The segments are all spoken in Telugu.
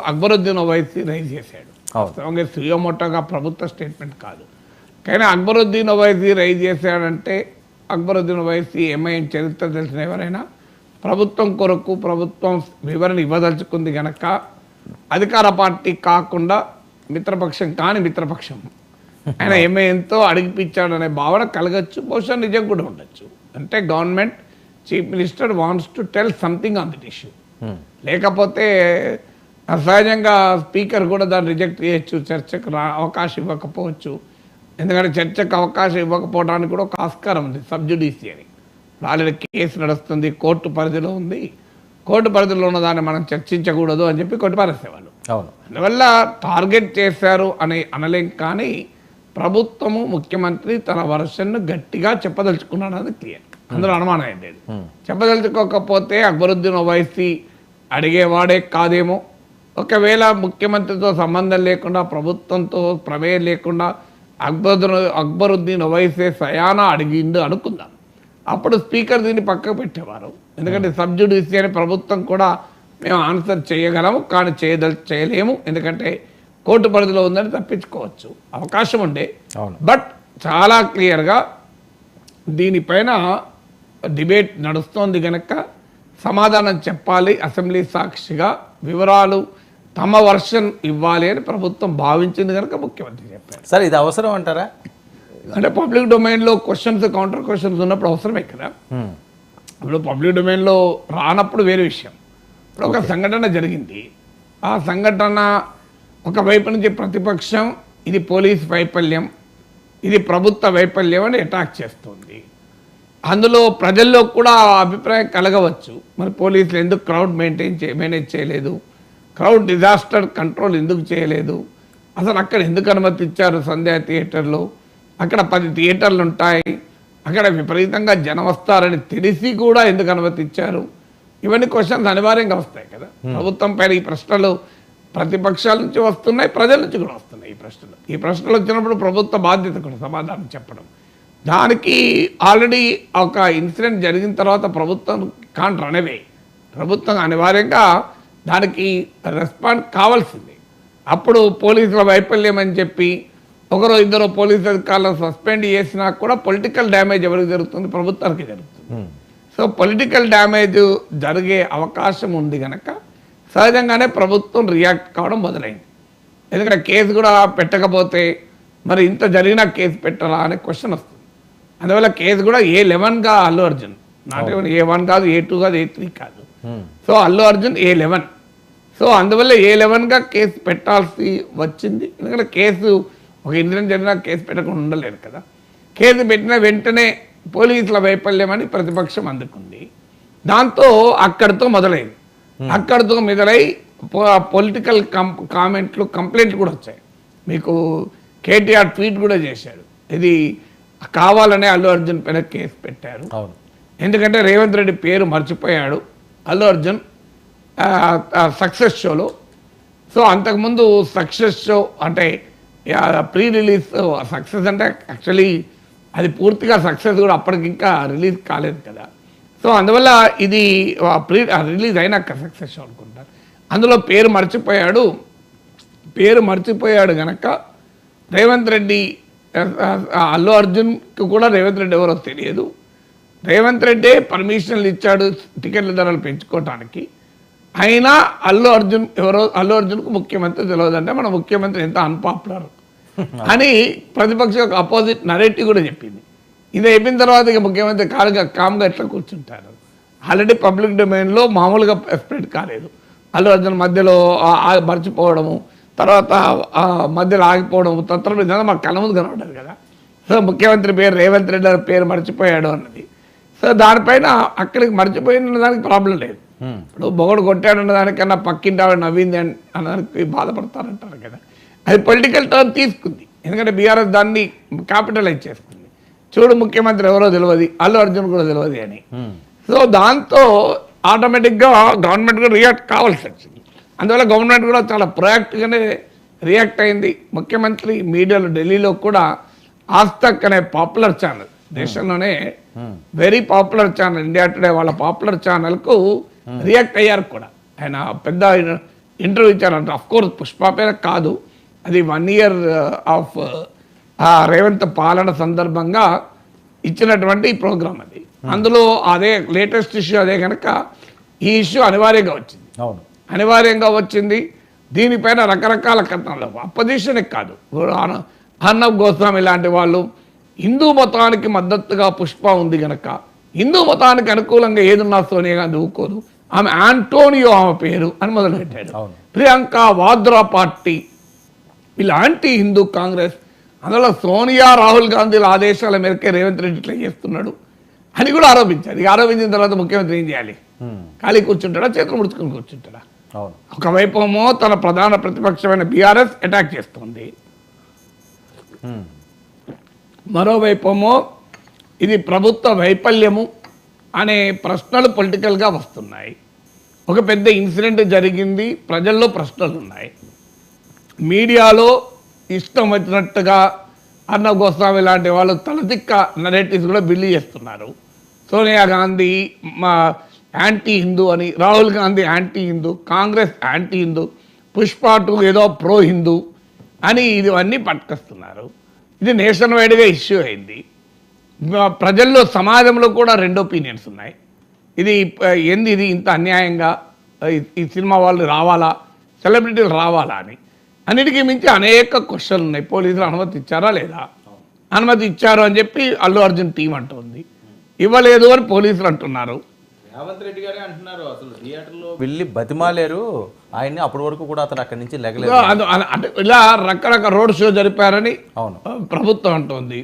అక్బరుద్దీన్ ఓవైసీ రైజ్ చేశాడు. సుయోమోటోగా ప్రభుత్వ స్టేట్మెంట్ కాదు, కానీ అక్బరుద్దీన్ ఓవైసీ రైజ్ చేశాడంటే అక్బరుద్దీన్ ఓవైసీ ఎంఐఎం చరిత్ర తెలిసిన ఎవరైనా ప్రభుత్వం కొరకు ప్రభుత్వం వివరణ ఇవ్వదలుచుకుంది కనుక అధికార పార్టీ కాకుండా మిత్రపక్షం కాని మిత్రపక్షం ఆయన ఎంఐఎంతో అడిగిపించాడనే భావన కలగచ్చు, బహుశా నిజం కూడా ఉండొచ్చు. అంటే government chief minister wants to tell something on that issue. లేకపోతే సహజంగా స్పీకర్ కూడా దాన్ని రిజెక్ట్ చేయొచ్చు, చర్చకు అవకాశం ఇవ్వకపోవచ్చు. ఎందుకంటే చర్చకు అవకాశం ఇవ్వకపోవడానికి కూడా ఒక ఆస్కారం ఉంది, సబ్జుడిషి అని. ఆల్రెడీ కేసు నడుస్తుంది, కోర్టు పరిధిలో ఉంది, కోర్టు పరిధిలో ఉన్న దాన్ని మనం చర్చించకూడదు అని చెప్పి కొట్టిపారేసేవాళ్ళు. అందువల్ల టార్గెట్ చేశారు అని అనలేం, కానీ ప్రభుత్వము ముఖ్యమంత్రి తన వర్షన్ను గట్టిగా చెప్పదలుచుకున్నాడు అది క్లియర్, అందులో అనుమానం ఏం లేదు. చెప్పదలుచుకోకపోతే అక్బరుద్దీన్ ఓవైసీ అడిగేవాడే కాదేమో. ఒకవేళ ముఖ్యమంత్రితో సంబంధం లేకుండా ప్రభుత్వంతో ప్రమేయం లేకుండా అక్బరుద్దీన్ ఓవైసీ సయానా అడిగిండు అనుకుందాం, అప్పుడు స్పీకర్ దీన్ని పక్కకు పెట్టేవారు. ఎందుకంటే సబ్జుడిషి అని ప్రభుత్వం కూడా మేము ఆన్సర్ చేయగలము, కానీ చేయలేము, ఎందుకంటే కోర్టు పరిధిలో ఉందని తప్పించుకోవచ్చు, అవకాశం ఉండే. బట్ చాలా క్లియర్గా దీనిపైన డిబేట్ నడుస్తోంది కనుక సమాధానం చెప్పాలి, అసెంబ్లీ సాక్షిగా వివరాలు తమ వర్షన్ ఇవ్వాలి అని ప్రభుత్వం భావించింది కనుక ముఖ్యమంత్రి చెప్పారు. సార్ ఇది అవసరం అంటారా? అంటే పబ్లిక్ డొమైన్లో క్వశ్చన్స్ కౌంటర్ క్వశ్చన్స్ ఉన్నప్పుడు అవసరమే కదా. ఇప్పుడు పబ్లిక్ డొమైన్లో రానప్పుడు వేరే విషయం. ఇప్పుడు ఒక సంఘటన జరిగింది, ఆ సంఘటన ఒకవైపు నుంచి ప్రతిపక్షం ఇది పోలీస్ వైఫల్యం, ఇది ప్రభుత్వ వైఫల్యం అని అటాక్ చేస్తుంది. అందులో ప్రజల్లో కూడా అభిప్రాయం కలగవచ్చు, మరి పోలీసులు ఎందుకు క్రౌడ్ మేనేజ్ చేయలేదు, క్రౌడ్ డిజాస్టర్ కంట్రోల్ ఎందుకు చేయలేదు, అసలు అక్కడ ఎందుకు అనుమతి ఇచ్చారు సంధ్యా థియేటర్లో, అక్కడ 10 థియేటర్లు ఉంటాయి, అక్కడ విపరీతంగా జనం వస్తారని తెలిసి కూడా ఎందుకు అనుమతి ఇచ్చారు. ఇవన్నీ క్వశ్చన్స్ అనివార్యంగా వస్తాయి కదా. ప్రభుత్వం పైన ఈ ప్రశ్నలు ప్రతిపక్షాల నుంచి వస్తున్నాయి, ప్రజల నుంచి కూడా వస్తున్నాయి. ఈ ప్రశ్నలు వచ్చినప్పుడు ప్రభుత్వ బాధ్యత కూడా సమాధానం చెప్పడం. దానికి ఆల్రెడీ ఒక ఇన్సిడెంట్ జరిగిన తర్వాత ప్రభుత్వం కాన్ రన్ అవే, ప్రభుత్వం అనివార్యంగా దానికి రెస్పాండ్ కావాల్సింది. అప్పుడు పోలీసుల వైఫల్యం అని చెప్పి ఒకరో ఇద్దరు పోలీసు అధికారులను సస్పెండ్ చేసినా కూడా పొలిటికల్ డ్యామేజ్ ఎవరికి జరుగుతుంది, ప్రభుత్వానికి జరుగుతుంది. సో పొలిటికల్ డ్యామేజ్ జరిగే అవకాశం ఉంది కనుక సహజంగానే ప్రభుత్వం రియాక్ట్ కావడం మొదలైంది. ఎందుకంటే కేసు కూడా పెట్టకపోతే మరి ఇంత జరిగినా కేసు పెట్టరా అనే క్వశ్చన్ వస్తుంది. అందువల్ల కేసు కూడా A11గా Allu Arjun, not even A1 కాదు, A2 కాదు, A3 కాదు. So Allu Arjun A11. So అందువల్ల A11గా కేసు పెట్టాల్సి వచ్చింది. ఎందుకంటే కేసు ఒక ఇన్సిడెంట్ జరిగినా కేసు పెట్టకుండా ఉండలేదు కదా. కేసు పెట్టిన వెంటనే పోలీసుల వైఫల్యం అని ప్రతిపక్షం అందుకుంది. దాంతో అక్కడితో మొదలైంది. అక్కడితో మొదలై పొలిటికల్ కామెంట్లు, కంప్లైంట్లు కూడా వచ్చాయి. మీకు కేటీఆర్ ట్వీట్ కూడా చేశాడు, ఇది కావాలనే అల్లు అర్జున్ పైన కేసు పెట్టారు, ఎందుకంటే రేవంత్ రెడ్డి పేరు మర్చిపోయాడు అల్లు అర్జున్ సక్సెస్ షోలో. సో అంతకుముందు సక్సెస్ షో అంటే ప్రీ రిలీజ్ సక్సెస్ అంటే యాక్చువల్లీ అది పూర్తిగా సక్సెస్ కూడా అప్పటికి ఇంకా రిలీజ్ కాలేదు కదా. సో అందువల్ల ఇది రిలీజ్ అయినాక సక్సెస్ షో అనుకుంటారు. అందులో పేరు మర్చిపోయాడు కనుక రేవంత్ రెడ్డి, అల్లు అర్జున్కి కూడా రేవంత్ రెడ్డి ఎవరో తెలియదు. రేవంత్ రెడ్డి పర్మిషన్లు ఇచ్చాడు టికెట్ల ధరలు పెంచుకోవటానికి, అయినా అల్లు అర్జున్కు ముఖ్యమంత్రి తెలియదంటే మన ముఖ్యమంత్రి ఎంత అన్పాపులర్ అని ప్రతిపక్షం ఒక అపోజిట్ నరేటివ్ కూడా చెప్పింది. ఇది అయిపోయిన తర్వాత ఇక ముఖ్యమంత్రి కామ్గా ఎట్లా కూర్చుంటారు. ఆల్రెడీ పబ్లిక్ డొమైన్లో మామూలుగా స్ప్రెడ్ కాలేదు. అల్లు అర్జున్ మధ్యలో మర్చిపోవడము, తర్వాత మధ్యలో ఆగిపోవడము, తత్వం మాకు కళ్ళ ముందు కనబడ్డది కదా. సో ముఖ్యమంత్రి పేరు రేవంత్ రెడ్డి పేరు మర్చిపోయాడు అన్నది. సో దానిపైన అక్కడికి మర్చిపోయిన దానికి ప్రాబ్లం లేదు. ఇప్పుడు మొగడు కొట్టాడన్న దానికన్నా పక్కింటి ఆవిడ నవ్వింది అన్నదానికి బాధపడతారంటారు కదా. అది పొలిటికల్ టర్న్ తీసుకుంది, ఎందుకంటే బీఆర్ఎస్ దాన్ని క్యాపిటలైజ్ చేసుకుంది. చూడు ముఖ్యమంత్రి ఎవరో తెలియదు, అల్లు అర్జున్ కూడా తెలియదు అని. సో దాంతో ఆటోమేటిక్గా గవర్నమెంట్ కూడా రియాక్ట్ కావాల్సి వచ్చింది. అందువల్ల గవర్నమెంట్ కూడా చాలా ప్రొయాక్టివ్గానే రియాక్ట్ అయింది. ముఖ్యమంత్రి మీడియాలో ఢిల్లీలో కూడా ఆజ్తక్ అనే పాపులర్ ఛానల్, దేశంలోనే very popular channel, India today వాళ్ళ పాపులర్ ఛానల్కు రియాక్ట్ అయ్యారు కూడా. ఆయన పెద్ద ఇంటర్వ్యూ ఇచ్చారంట. అఫ్ కోర్స్ పుష్ప పేర కాదు, అది 1 year ఆఫ్ రేవంత్ పాలన సందర్భంగా ఇచ్చినటువంటి ప్రోగ్రామ్ అది. అందులో అదే లేటెస్ట్ ఇష్యూ అదే కనుక ఈ ఇష్యూ అనివార్యంగా వచ్చింది. అవును, అనివార్యంగా వచ్చింది. దీనిపైన రకరకాల కథనాలు అపోజిషనే కాదు, అర్నబ్ గోస్వామి లాంటి వాళ్ళు హిందూ మతానికి మద్దతుగా పుష్ప ఉంది కనుక హిందూ మతానికి అనుకూలంగా ఏదున్నా సోనియా గాంధీ ఊరుకోదు, ఆమె ఆంటోనియో ఆమె పేరు అని మొదలుపెట్టాడు. ప్రియాంక వాద్రా పార్టీ ఇలాంటి హిందూ కాంగ్రెస్, అందులో సోనియా రాహుల్ గాంధీల ఆదేశాల మేరకే రేవంత్ రెడ్డి ఇట్లా చేస్తున్నాడు అని కూడా ఆరోపించారు. ఇక ఆరోపించిన తర్వాత ముఖ్యమంత్రి ఏం చేయాలి? ఖాళీ కూర్చుంటాడా, చేతులు ముడుచుకుని కూర్చుంటాడా? ఒకవైపేమో తన ప్రధాన ప్రతిపక్షమైన బీఆర్ఎస్ అటాక్ చేస్తుంది, మరోవైపేమో ఇది ప్రభుత్వ వైఫల్యము అనే ప్రశ్నలు పొలిటికల్గా వస్తున్నాయి. ఒక పెద్ద ఇన్సిడెంట్ జరిగింది, ప్రజల్లో ప్రశ్నలు ఉన్నాయి, మీడియాలో ఇష్టం వచ్చినట్టుగా అర్నబ్ గోస్వామి లాంటి వాళ్ళు తలదిక్క నరేటివ్స్ కూడా బిల్డ్ చేస్తున్నారు. సోనియా గాంధీ యాంటీ హిందూ అని, రాహుల్ గాంధీ యాంటీ హిందూ, కాంగ్రెస్ యాంటీ హిందూ, పుష్ప 2 ఏదో ప్రో హిందూ అని ఇవన్నీ పట్టుకొస్తున్నారు. ఇది నేషన్ వైడ్గా ఇష్యూ అయింది. ప్రజల్లో సమాజంలో కూడా 2 ఒపీనియన్స్ ఉన్నాయి. ఇది ఏంది, ఇది ఇంత అన్యాయంగా ఈ సినిమా వాళ్ళు రావాలా, సెలబ్రిటీలు రావాలా అని. అన్నిటికీ మించి అనేక క్వశ్చన్లు ఉన్నాయి. పోలీసులు అనుమతి ఇచ్చారా లేదా? అనుమతి ఇచ్చారు అని చెప్పి అల్లు అర్జున్ టీం అంటుంది, ఇవ్వలేదు అని పోలీసులు అంటున్నారు. రేవంత్ రెడ్డి గారే అంటున్నారు అసలు థియేటర్లో వెళ్ళి బతిమాలేరు ఆయన్ని, అప్పటి వరకు కూడా అతను అక్కడి నుంచి లెగలేదు. అంటే ఇలా రకరకాల రోడ్ షో జరిపారని ప్రభుత్వం అంటుంది.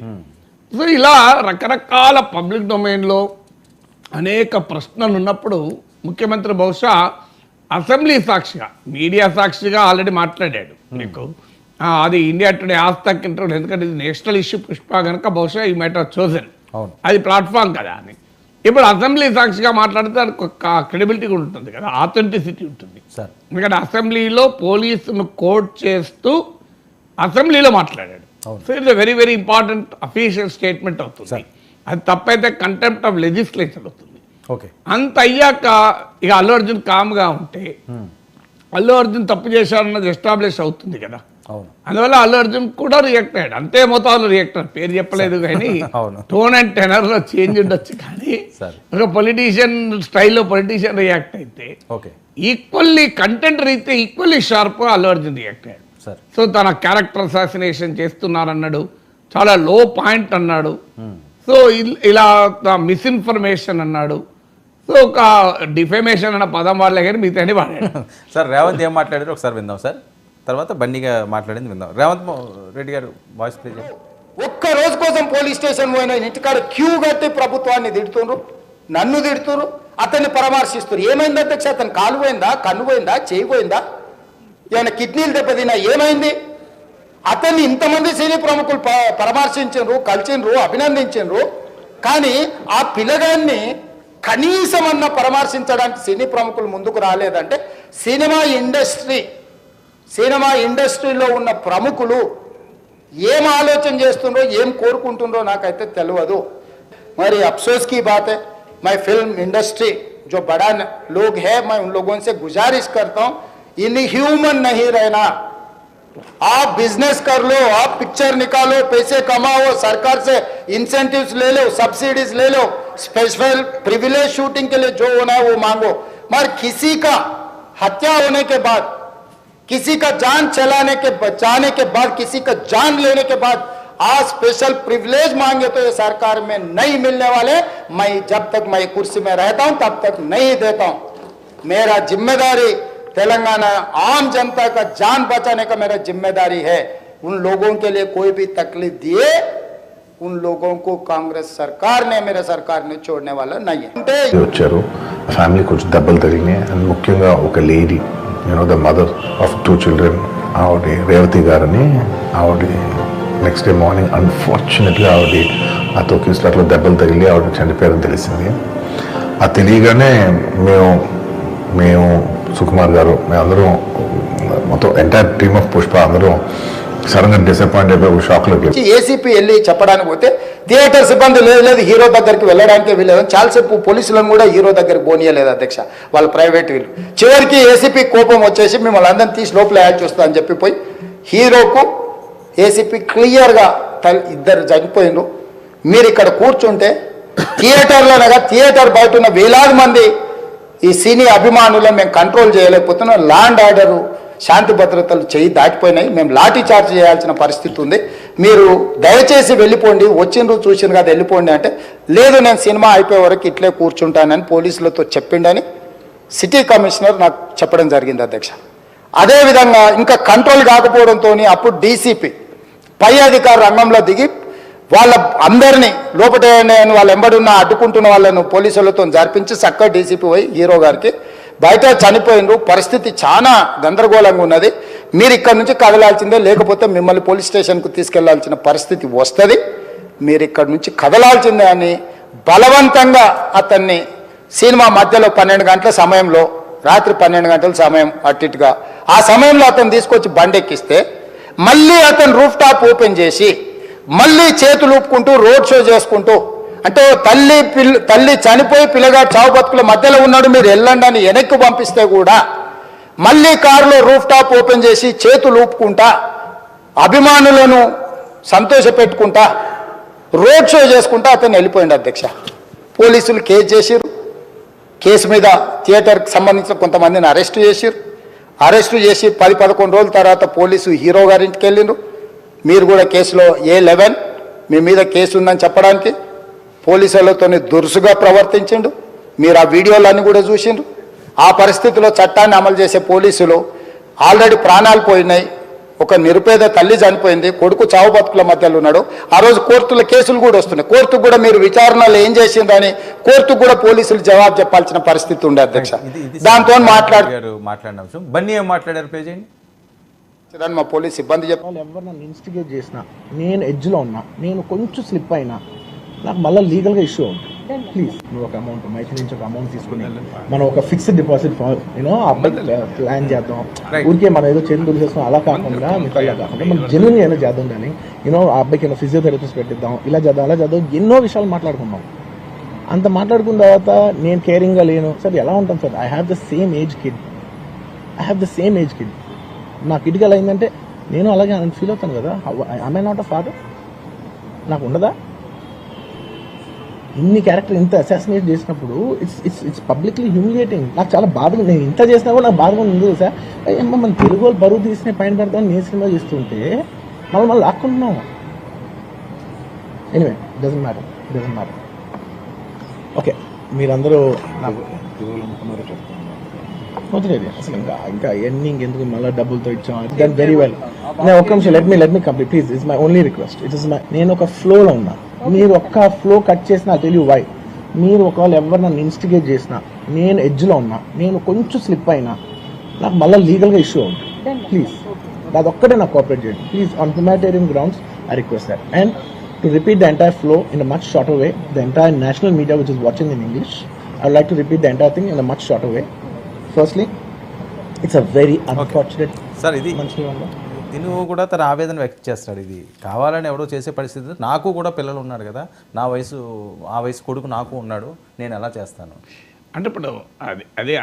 సో ఇలా రకరకాల పబ్లిక్ డొమైన్లో అనేక ప్రశ్నలు ఉన్నప్పుడు ముఖ్యమంత్రి బహుశా అసెంబ్లీ సాక్షిగా, మీడియా సాక్షిగా ఆల్రెడీ మాట్లాడాడు. మీకు అది ఇండియా టుడే ఆస్థాక్ ఇంటర్వ్యూ, ఎందుకంటే ఇది నేషనల్ ఇష్యూ పుష్ప కనుక బహుశా ఈ మ్యాటర్ చోజన్, అది ప్లాట్ఫామ్ కదా అని. ఇప్పుడు అసెంబ్లీ సాక్షిగా మాట్లాడితే దానికి ఒక క్రెడిబిలిటీ కూడా ఉంటుంది కదా, ఆథెంటిసిటీ ఉంటుంది. ఎందుకంటే అసెంబ్లీలో పోలీసును కోట్ చేస్తూ అసెంబ్లీలో మాట్లాడాడు. So it's very very important official statement అవుతుంది. అది తప్పైతే కంటెంప్ట్ ఆఫ్ లెజిస్లేచర్ అవుతుంది. అంత అయ్యాక ఇక అల్లు అర్జున్ కామ్గా ఉంటే అల్లు అర్జున్ తప్పు చేశారన్నది ఎస్టాబ్లిష్ అవుతుంది కదా. అందువల్ల అల్లు అర్జున్ కూడా రియాక్ట్ అయ్యాడు, అంతే మొత్తాలు రియాక్ట్ అయ్యాడు. పేరు చెప్పలేదు కానీ టోన్ అండ్ టెనర్లో చేంజ్ ఉండొచ్చు, కానీ ఒక పొలిటీషియన్ స్టైల్లో పొలిటీషియన్ రియాక్ట్ అయితే ఈక్వల్లీ కంటెంట్ రీతే equally sharp Allu Arjun react అయ్యాడు. సో తన క్యారెక్టర్ అసాసినేషన్ చేస్తున్నారన్నాడు, చాలా లో పాయింట్ అన్నాడు, సో ఇలా మిస్ఇన్ఫర్మేషన్ అన్నాడు, సో ఒక డిఫెమేషన్ అన్న పదం వాడలే కానీ మిగతా వాడాడు. సార్ రేవంత్ ఏం మాట్లాడారు ఒకసారి విందాం సార్, తర్వాత బండిగా మాట్లాడింది విందాం. రేవంత్ రెడ్డి గారు వాయిస్ ప్లే చేయండి. ఒక్క రోజు కోసం పోలీస్ స్టేషన్ పోయిన ఇంటికాడ క్యూ కట్టి ప్రభుత్వాన్ని తిడుతున్నారు, నన్ను తిడుతున్నారు, అతన్ని పరామర్శిస్తున్నారు. ఏమైంది అధ్యక్ష? అతను కాలు పోయిందా, కన్ను పోయిందా, చేయి పోయిందా, ఏమైనా కిడ్నీలు దెబ్బతిన్నా, ఏమైంది? అతన్ని ఇంతమంది సినీ ప్రముఖులు పరామర్శించారు, కలిసిండ్రు, అభినందించారు, కానీ ఆ పిల్లగాన్ని కనీసం అన్న పరామర్శించడానికి సినీ ప్రముఖులు ముందుకు రాలేదంటే సినిమా ఇండస్ట్రీలో ఉన్న ప్రముఖులు ఏం ఆలోచన చేస్తుండ్రో, ఏం కోరుకుంటుండ్రో నాకైతే తెలియదు. మరి అఫ్సోస్ की बात है, मैं फिल्म इंडस्ट्री जो बड़ा लोग है, मैं उन लोगों से गुजारिश करता हूँ, इनह्यूमन नहीं रहना. आप बिजनेस कर लो, आप पिक्चर निकालो, पैसे कमाओ, सरकार से इंसेंटिव्स ले लो, सब्सिडीज ले लो, स्पेशल प्रिविलेज शूटिंग के लिए जो होना है वो मांगो, मगर किसी का हत्या होने के बाद, किसी का जान बचाने के बाद, किसी का जान लेने के बाद आज स्पेशल प्रिविलेज मांगे तो ये सरकार में नहीं मिलने वाले. मैं जब तक मैं कुर्सी में रहता हूं तब तक नहीं देता हूं. मेरा जिम्मेदारी तेलंगाना आम जनता का जान बचाने का मेरा जिम्मेदारी है. उन लोगों के लिए कोई भी तकलीफ दिए, उन लोगों को कांग्रेस सरकार ने, मेरे सरकार ने छोड़ने वाला नहीं है. వచ్చారు ఫ్యామిలీ కొంచెం దెబ్బలు తగిలినాయి, అండ్ ముఖ్యంగా ఒక lady, the mother of 2 children, ఆవిడ రేవతి గారని, ఆవిడ నెక్స్ట్ డే మార్నింగ్ అన్ఫార్చునేట్గా ఆవిడ ఆ తొక్కిస్లాట్లో దెబ్బలు తగిలి ఆవిడ చనిపోయారని తెలిసింది. అది తెలియగానే మేము సుకుమార్ గారు, మేమందరం మొత్తం ఎంటైర్ టీమ్ ఆఫ్ పుష్ప అందరం సడన్గా డిసప్పాయింట్ అయిపోయి షాక్లోకి ఏసీపీ వెళ్ళి చెప్పడానికి పోతే థియేటర్ సిబ్బంది లేదు హీరో దగ్గరికి వెళ్ళడానికి వీలేదు. చాలాసేపు పోలీసులను కూడా హీరో దగ్గరికి పోనీయలేదు అధ్యక్ష, వాళ్ళ ప్రైవేట్ వీళ్ళు. చివరికి ఏసీపీ కోపం వచ్చేసి మిమ్మల్ని అందరినీ తీసి లోపల యాడ్ చేస్తా అని చెప్పిపోయి హీరోకు ఏసీపీ క్లియర్గా ఇద్దరు చనిపోయిండ్రు. మీరు ఇక్కడ కూర్చుంటే థియేటర్లోనగా థియేటర్ బయట ఉన్న వేలాది మంది ఈ సినీ అభిమానులను మేము కంట్రోల్ చేయలేకపోతున్నాం. ల్యాండ్ ఆర్డరు శాంతి భద్రతలు చేయి దాటిపోయినాయి. మేము లాఠీ చార్జ్ చేయాల్సిన పరిస్థితి ఉంది. మీరు దయచేసి వెళ్ళిపోండి, వచ్చిండ్రు చూసిన కదా వెళ్ళిపోండి అంటే, లేదు నేను సినిమా అయిపోయే వరకు ఇట్లే కూర్చుంటానని పోలీసులతో చెప్పిండని సిటీ కమిషనర్ నాకు చెప్పడం జరిగింది అధ్యక్ష. అదేవిధంగా ఇంకా కంట్రోల్ కాకపోవడంతో అప్పుడు డీసీపీ పై అధికారు రంగంలో దిగి వాళ్ళ అందరినీ లోపల వాళ్ళ ఎంబడున్న అడ్డుకుంటున్న వాళ్ళను పోలీసులతో జరిపించి చక్కగా డీసీపీ పోయి హీరో గారికి బయట చనిపోయినరు, పరిస్థితి చాలా గందరగోళంగా ఉన్నది, మీరు ఇక్కడి నుంచి కదలాల్సిందే, లేకపోతే మిమ్మల్ని పోలీస్ స్టేషన్కు తీసుకెళ్లాల్సిన పరిస్థితి వస్తుంది, మీరు ఇక్కడి నుంచి కదలాల్సిందే అని బలవంతంగా అతన్ని సినిమా మధ్యలో 12 గంటల సమయంలో, రాత్రి 12 గంటల సమయం అట్టిగా ఆ సమయంలో అతను తీసుకొచ్చి బండెక్కిస్తే మళ్ళీ అతను రూఫ్ టాప్ ఓపెన్ చేసి మళ్ళీ చేతులు ఊపుకుంటూ రోడ్ షో చేసుకుంటూ, అంటే తల్లి చనిపోయి పిల్లగాడు చావు బతుకుల మధ్యలో ఉన్నాడు, మీరు వెళ్ళండి అని వెనక్కి పంపిస్తే కూడా మళ్ళీ కారులో రూఫ్ టాప్ ఓపెన్ చేసి చేతులు ఊపుకుంటా అభిమానులను సంతోషపెట్టుకుంటా రోడ్ షో చేసుకుంటా అతను వెళ్ళిపోయింది అధ్యక్ష. పోలీసులు కేసు చేసిరు. కేసు మీద థియేటర్కి సంబంధించిన కొంతమందిని అరెస్టు చేసిరు. అరెస్టు చేసి 10-11 రోజుల తర్వాత పోలీసు హీరో గారింటికి వెళ్ళిండ్రు. మీరు కూడా కేసులో A11 మీ మీద కేసు ఉందని చెప్పడానికి పోలీసులతో దురుసుగా ప్రవర్తించిండు. మీరు ఆ వీడియోలన్నీ కూడా చూసిండ్రు. ఆ పరిస్థితిలో చట్టాన్ని అమలు చేసే పోలీసులు ఆల్రెడీ ప్రాణాలు పోయినాయి, ఒక నిరుపేద తల్లి చనిపోయింది, కొడుకు చావు బతుకుల మధ్యలో ఉన్నాడు. ఆ రోజు కోర్టుల కేసులు కూడా వస్తున్నాయి. కోర్టుకు కూడా మీరు విచారణలు ఏం చేసిందని కోర్టుకు కూడా పోలీసులు జవాబు చెప్పాల్సిన పరిస్థితి ఉండే అధ్యక్ష. దాంతో మాట్లాడిన అంశం బన్నీ ఏం మాట్లాడారు ప్లే చేయండి. మా పోలీస్ సిబ్బంది వాళ్ళు ఎవరు నన్ను ఇన్స్టిగేట్ చేసినా, నేను ఎడ్జ్లో ఉన్నా, నేను కొంచెం స్లిప్ అయినా నాకు మళ్ళీ లీగల్గా ఇష్యూ ఉంటుంది. ప్లీజ్ నువ్వు ఒక అమౌంట్ మైకి నుంచి ఒక అమౌంట్ తీసుకుని మనం ఒక ఫిక్స్డ్ డిపాజిట్ యూనో ప్లాన్ చేద్దాం. ఊరికే మనం ఏదో చేతులు దొరికేస్తాం అలా కాకుండా మిగతా కాకుండా మనం జెన్యున్గా ఏదో చేద్దాం. కానీ యూనో ఆ అబ్బాయికి ఏదో ఫిజియోథెరపిస్ట్ పెట్టిద్దాం, ఇలా చేద్దాం అలా చేద్దాం, ఎన్నో విషయాలు మాట్లాడుకుందాం. అంత మాట్లాడుకున్న తర్వాత నేను కేరింగ్గా లేను సార్, ఎలా ఉంటాను sir? I have the same age kid. నా కిడ్కి అయిందంటే నేను అలాగే ఫీల్ అవుతాను కదా. I not a father? నాకు ఉండదా? ఇన్ని క్యారెక్టర్ ఇంత అసాసినేట్ చేసినప్పుడు ఇట్స్ పబ్లిక్లీ హ్యూమిలియేటింగ్. నాకు చాలా బాధగా, నేను ఇంత చేసినా కూడా నాకు బాధగా ఉంది సార్. అయ్యమ్మ మన తెలుగు వాళ్ళు బరువు తీసిన పైన పెడతామని నేను సినిమా చేస్తుంటే మళ్ళీ లాక్కుంటున్నాం. Anyway doesn't matter. ఓకే, మీరందరూ నాకు వదిలేదు అసలు ఇంకా ఎండింగ్ ఎందుకు మళ్ళీ డబ్బులతో ఇచ్చాం. That very well. నేను ఒక్క నిమిషం let me complete please. It's my only request. నేను ఒక ఫ్లోలో ఉన్నా, మీరు ఒక్క ఫ్లో కట్ చేసినా టెల్ యూ వై. మీరు ఒకవేళ ఎవరు నన్ను ఇన్స్టిగేట్ చేసినా, నేను ఎడ్జ్లో ఉన్నా, నేను కొంచెం స్లిప్ అయినా నాకు మళ్ళీ లీగల్గా ఇష్యూ ఉంటుంది. ప్లీజ్ అదొక్కటే నాకు కోఆపరేట్ చేయండి please. On humanitarian grounds I request that. And to repeat the entire flow in a much shorter way, the entire national media which is watching in English, I would like to repeat the entire thing in a much shorter way. Firstly it's a very unfortunate. Sir ఇది తిను కూడా తన ఆవేదన వ్యక్తం చేస్తాడు. ఇది కావాలని ఎవరో చేసే పరిస్థితి. నాకు కూడా పిల్లలు ఉన్నారు కదా, ఆ వయసు కొడుకు నాకు ఉన్నాడు, నేను ఎలా చేస్తాను అంటే ఇప్పుడు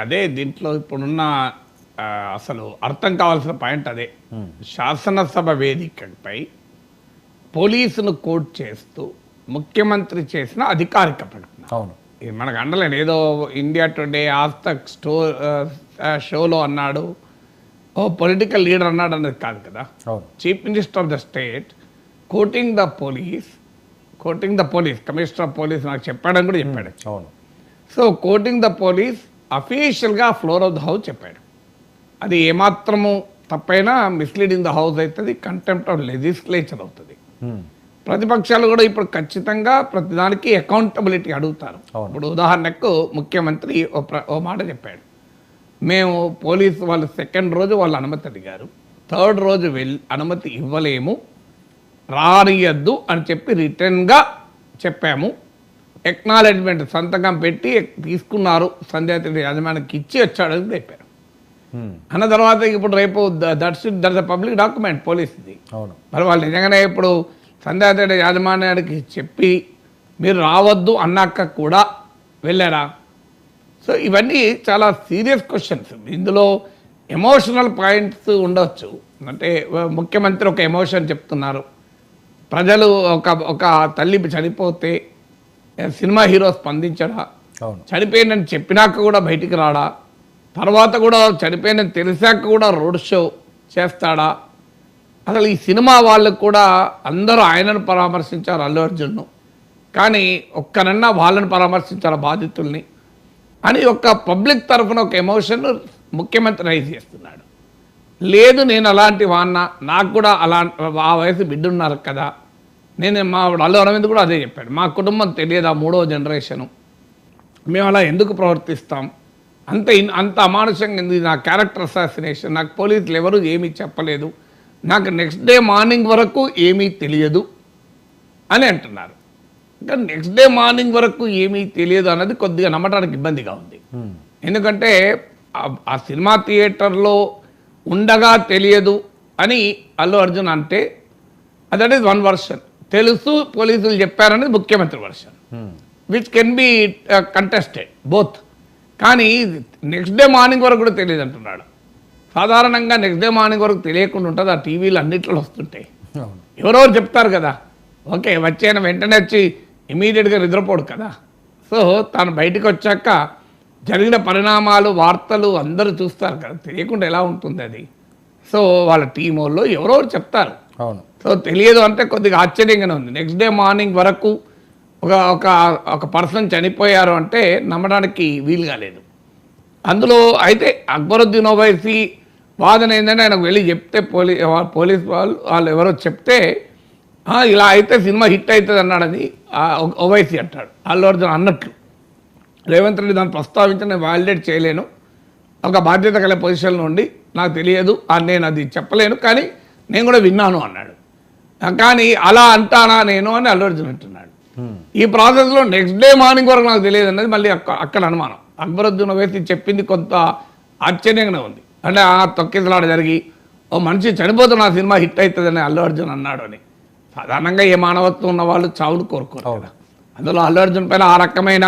అదే దీంట్లో ఇప్పుడున్న అసలు అర్థం కావాల్సిన పాయింట్ అదే. శాసనసభ వేదికపై పోలీసును కోట్ చేస్తూ ముఖ్యమంత్రి చేసిన అధికారిక ప్రకటన. అవును, మనకు అండలేను ఏదో ఇండియా టుడే ఆస్తక్ షోలో అన్నాడు, ఓ పొలిటికల్ లీడర్ అన్నాడు అన్నది కాదు కదా. Chief minister of the state coating the police commissioner of police నాకు చెప్పాడని కూడా చెప్పాడు. అవును. సో కోటింగ్ ద పోలీస్ అఫీషియల్గా ఫ్లోర్ ఆఫ్ ద హౌస్ చెప్పాడు. అది ఏమాత్రము తప్పైనా మిస్లీడింగ్ ద హౌస్ అవుతుంది, కంటెంప్ట్ ఆఫ్ లెజిస్లేచర్ అవుతుంది. ప్రతిపక్షాలు కూడా ఇప్పుడు ఖచ్చితంగా ప్రతిదానికి అకౌంటబిలిటీ అడుగుతారు. ఇప్పుడు ఉదాహరణకు ముఖ్యమంత్రి ఓ మాట చెప్పాడు, మేము పోలీసు వాళ్ళు 2nd రోజు వాళ్ళు అనుమతి అడిగారు, 3rd రోజు అనుమతి ఇవ్వలేము, రానియద్దు అని చెప్పి రిటర్న్గా చెప్పాము, ఎక్నాలెడ్జ్మెంట్ సంతకం పెట్టి తీసుకున్నారు, సంధ్యాతి యాజమానికి ఇచ్చి వచ్చాడని చెప్పారు. అన్న తర్వాత ఇప్పుడు రేపు దట్స్ పబ్లిక్ డాక్యుమెంట్ పోలీసుది. అవును. మరి వాళ్ళు నిజంగానే ఇప్పుడు సంధ్యాతేట యాజమాన్యానికి చెప్పి మీరు రావద్దు అన్నాక కూడా వెళ్ళారా? సో ఇవన్నీ చాలా సీరియస్ క్వశ్చన్స్. ఇందులో ఎమోషనల్ పాయింట్స్ ఉండొచ్చు. అంటే ముఖ్యమంత్రి ఒక ఎమోషన్ చెప్తున్నారు, ప్రజలు ఒక తల్లి చనిపోతే సినిమా హీరో స్పందించడా, చనిపోయిందని చెప్పినాక కూడా బయటికి రాడా, తర్వాత కూడా చనిపోయిందని తెలిసాక కూడా రోడ్ షో చేస్తాడా? అసలు ఈ సినిమా వాళ్ళకు కూడా అందరూ ఆయనను పరామర్శించారు, అల్లు అర్జున్ను, కానీ ఒక్కనన్నా వాళ్ళని పరామర్శించారు బాధితుల్ని అని ఒక పబ్లిక్ తరఫున ఒక ఎమోషన్ ముఖ్యమంత్రి రైజ్ చేస్తున్నాడు. లేదు నేను అలాంటి వాన్న, నాకు కూడా ఆ వయసు బిడ్డ ఉన్నారు కదా, నేను మా అల్లు అరవింద్ కూడా అదే చెప్పాడు, మా కుటుంబం తెలియదా, 3వ జనరేషను, మేము అలా ఎందుకు ప్రవర్తిస్తాం, అంత అమానుషంగా ఎందుకు, నా క్యారెక్టర్ అసాసినేషన్, నాకు పోలీసులు ఎవరు ఏమీ చెప్పలేదు, నాకు నెక్స్ట్ డే మార్నింగ్ వరకు ఏమీ తెలియదు అని అంటున్నారు. ఇంకా నెక్స్ట్ డే మార్నింగ్ వరకు ఏమీ తెలియదు అన్నది కొద్దిగా నమ్మటానికి ఇబ్బందిగా ఉంది. ఎందుకంటే ఆ సినిమా థియేటర్లో ఉండగా తెలియదు అని అల్లు అర్జున్ అంటే దట్ ఈస్ వన్ వర్షన్. తెలుసు పోలీసులు చెప్పారనేది ముఖ్యమంత్రి version, which can be contested both. కానీ నెక్స్ట్ డే మార్నింగ్ వరకు కూడా తెలియదు అంటున్నాడు. సాధారణంగా నెక్స్ట్ డే మార్నింగ్ వరకు తెలియకుండా ఉంటుంది, ఆ టీవీలు అన్నింటిలో వస్తుంటాయి, ఎవరెవరు చెప్తారు కదా. ఓకే, వచ్చాయన వెంటనే వచ్చి ఇమీడియట్గా నిద్రపోడు కదా. సో తాను బయటకు వచ్చాక జరిగిన పరిణామాలు వార్తలు అందరూ చూస్తారు కదా, తెలియకుండా ఎలా ఉంటుంది అది. సో వాళ్ళ టీం వాళ్ళు ఎవరెవరు చెప్తారు. అవును. సో తెలియదు అంటే కొద్దిగా ఆశ్చర్యంగానే ఉంది. నెక్స్ట్ డే మార్నింగ్ వరకు ఒక పర్సన్ చనిపోయారు అంటే నమ్మడానికి వీలుగా లేదు. అందులో అయితే అక్బరుద్దీన్ ఓవైసీ వాదన ఏంటంటే ఆయనకు వెళ్ళి చెప్తే పోలీస్ వాళ్ళు ఎవరో చెప్తే ఇలా అయితే సినిమా హిట్ అవుతుంది అన్నాడని ఓవైసీ అంటాడు. అల్లు అర్జున్ అన్నట్లు రేవంత్ రెడ్డి దాన్ని ప్రస్తావించి నేను వాలిడేట్ చేయలేను, ఒక బాధ్యత కలిగే పొజిషన్లో ఉండి నాకు తెలియదు, నేను అది చెప్పలేను, కానీ నేను కూడా విన్నాను అన్నాడు. కానీ అలా అంటానా నేను అని అల్లు అర్జున్ అంటున్నాడు. ఈ ప్రాసెస్లో నెక్స్ట్ డే మార్నింగ్ వరకు నాకు తెలియదు అన్నది మళ్ళీ అక్కడ అనుమానం. అక్బరుద్దీన్ ఓవైసీ చెప్పింది కొంత ఆశ్చర్యంగానే ఉంది. అంటే తొక్కిసలాట జరిగి ఓ మనిషి చనిపోతే నా సినిమా హిట్ అవుతుందని అల్లు అర్జున్ అన్నాడు అని. సాధారణంగా ఏ మానవత్వం ఉన్న వాళ్ళు చావును కోరుకోరు కదా. అందులో అల్లు అర్జున్ పైన ఆ రకమైన